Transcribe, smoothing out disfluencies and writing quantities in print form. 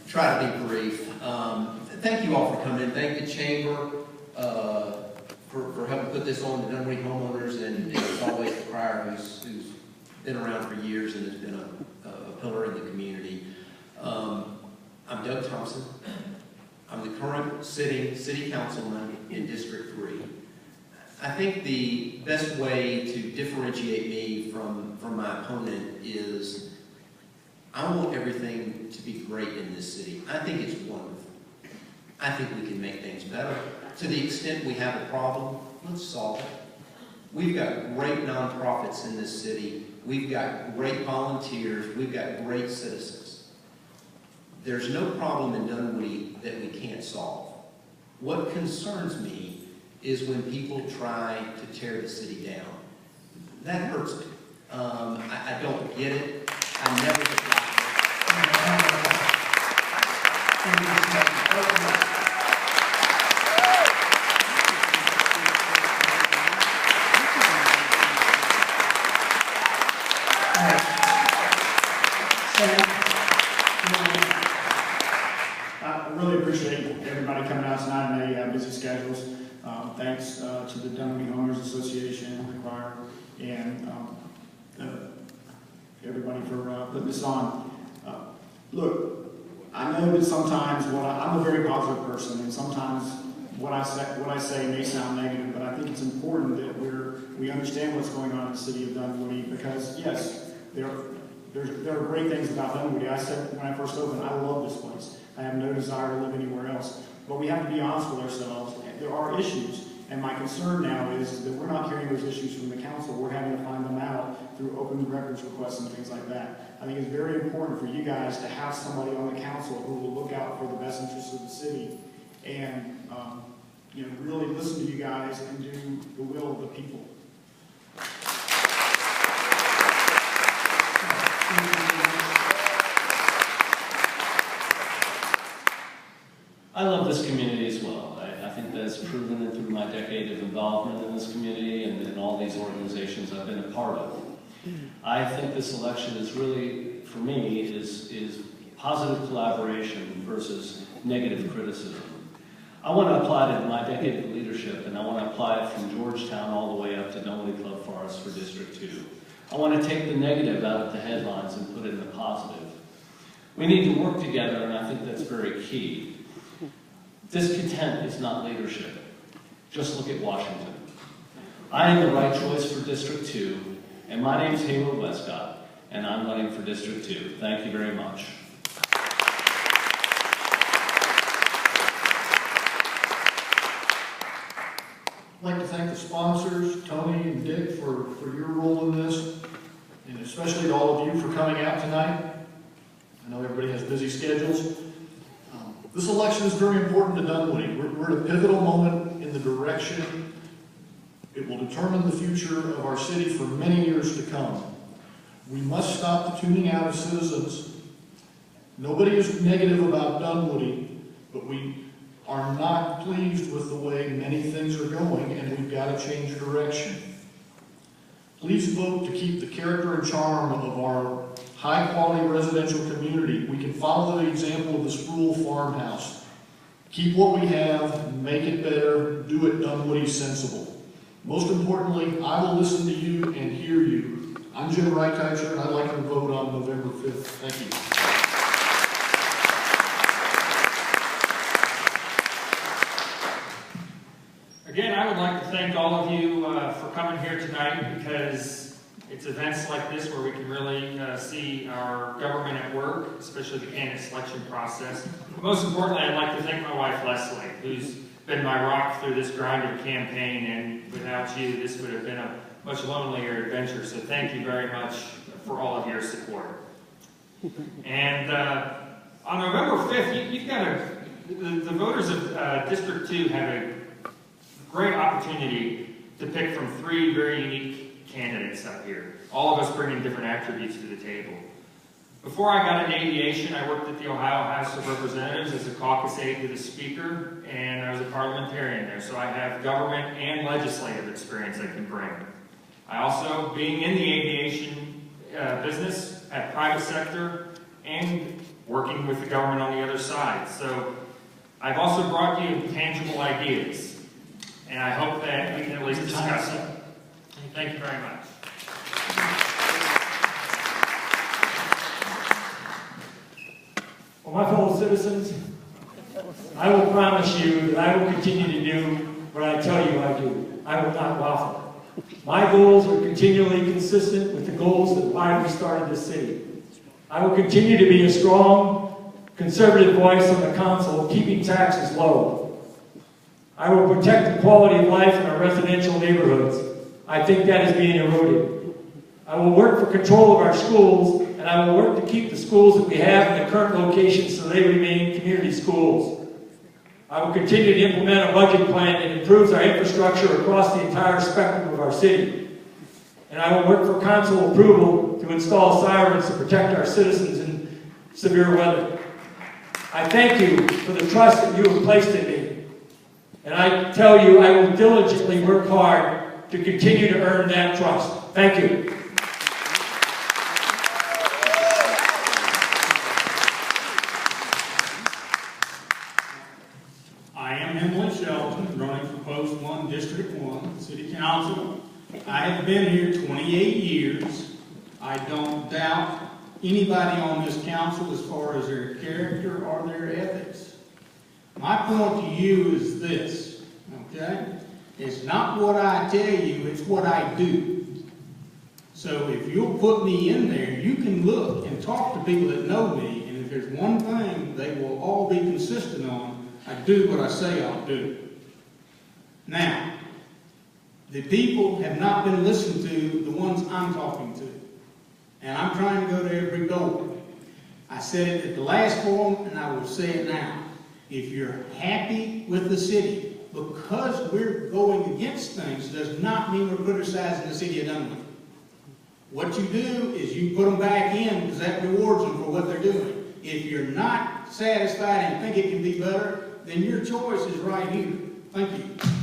try to be brief. Thank you all for coming in. Thank the Chamber for helping put this on to Dunwoody homeowners, and as always, the Crier, who's been around for years and has been a pillar in the community. I'm Doug Thompson. I'm the current sitting city councilman in District 3. I think the best way to differentiate me from my opponent is I want everything to be great in this city. I think it's wonderful. I think we can make things better. To the extent we have a problem, let's solve it. We've got great nonprofits in this city. We've got great volunteers. We've got great citizens. There's no problem in Dunwoody that we can't solve. What concerns me is when people try to tear the city down. That hurts me. I don't get it. I never get it. I really appreciate everybody coming out tonight. I know you have busy schedules. Thanks to the Dunwoody Homeowners Association, the Crier, and everybody for putting this on. Look, I know that sometimes I'm a very positive person, and sometimes what I say may sound negative, but I think it's important that we understand what's going on in the city of Dunwoody, because yes, there are great things about Dunwoody. I said when I first opened, I love this place. I have no desire to live anywhere else. But we have to be honest with ourselves. There are issues, and my concern now is that we're not hearing those issues from the council. We're having to find them out through open records requests and things like that. I think it's very important for you guys to have somebody on the council who will look out for the best interests of the city and really listen to you guys and do the will of the people. I love this community as well. I think that's proven it through my decade of involvement in this community and in all these organizations I've been a part of. I think this election is really, for me, is positive collaboration versus negative criticism. I want to apply it in my decade of leadership, and I want to apply it from Georgetown all the way up to Dunwoody Club Forest for District 2. I want to take the negative out of the headlines and put it in the positive. We need to work together, and I think that's very key. Discontent is not leadership. Just look at Washington. I am the right choice for District 2, and my name is Hayward Westcott, and I'm running for District 2. Thank you very much. I'd like to thank the sponsors, Tony and Dick, for your role in this, and especially to all of you for coming out tonight. I know everybody has busy schedules. This election is very important to Dunwoody. We're at a pivotal moment in the direction. It will determine the future of our city for many years to come. We must stop the tuning out of citizens. Nobody is negative about Dunwoody, but we are not pleased with the way many things are going, and we've got to change direction. Please vote to keep the character and charm of our high-quality residential community. We can follow the example of the Sproul farmhouse. Keep what we have, make it better, do it Dunwoody sensible. Most importantly, I will listen to you and hear you. I'm Jim Reichteicher, and I'd like to vote on November 5th. Thank you. Again, I would like to thank all of you for coming here tonight, because it's events like this where we can really see our government at work, especially the candidate selection process. But most importantly, I'd like to thank my wife, Leslie, who's been my rock through this grind of campaign, and without you, this would have been a much lonelier adventure. So thank you very much for all of your support. And on November 5th, you've got the voters of District 2 have a great opportunity to pick from 3 very unique candidates up here. All of us bringing different attributes to the table. Before I got into aviation, I worked at the Ohio House of Representatives as a caucus aide to the Speaker, and I was a parliamentarian there, so I have government and legislative experience I can bring. I also, being in the aviation business at private sector and working with the government on the other side. So I've also brought you tangible ideas, and I hope that we can at least discuss them. Thank you very much. Well, my fellow citizens, I will promise you that I will continue to do what I tell you I do. I will not waffle. My goals are continually consistent with the goals that why we started this city. I will continue to be a strong, conservative voice on the council, keeping taxes low. I will protect the quality of life in our residential neighborhoods. I think that is being eroded. I will work for control of our schools, and I will work to keep the schools that we have in the current locations so they remain community schools. I will continue to implement a budget plan that improves our infrastructure across the entire spectrum of our city. And I will work for council approval to install sirens to protect our citizens in severe weather. I thank you for the trust that you have placed in me. And I tell you, I will diligently work hard to continue to earn that trust. Thank you. Running for Post 1, District 1, City Council. I have been here 28 years. I don't doubt anybody on this council as far as their character or their ethics. My point to you is this, okay? It's not what I tell you, it's what I do. So if you'll put me in there, you can look and talk to people that know me, and if there's one thing they will all be consistent on, I do what I say I'll do. Now, the people have not been listened to, the ones I'm talking to. And I'm trying to go to every door. I said it at the last forum, and I will say it now. If you're happy with the city, because we're going against things, does not mean we're criticizing the city of Dunwoody. What you do is you put them back in, because that rewards them for what they're doing. If you're not satisfied and think it can be better, then your choice is right here. Thank you.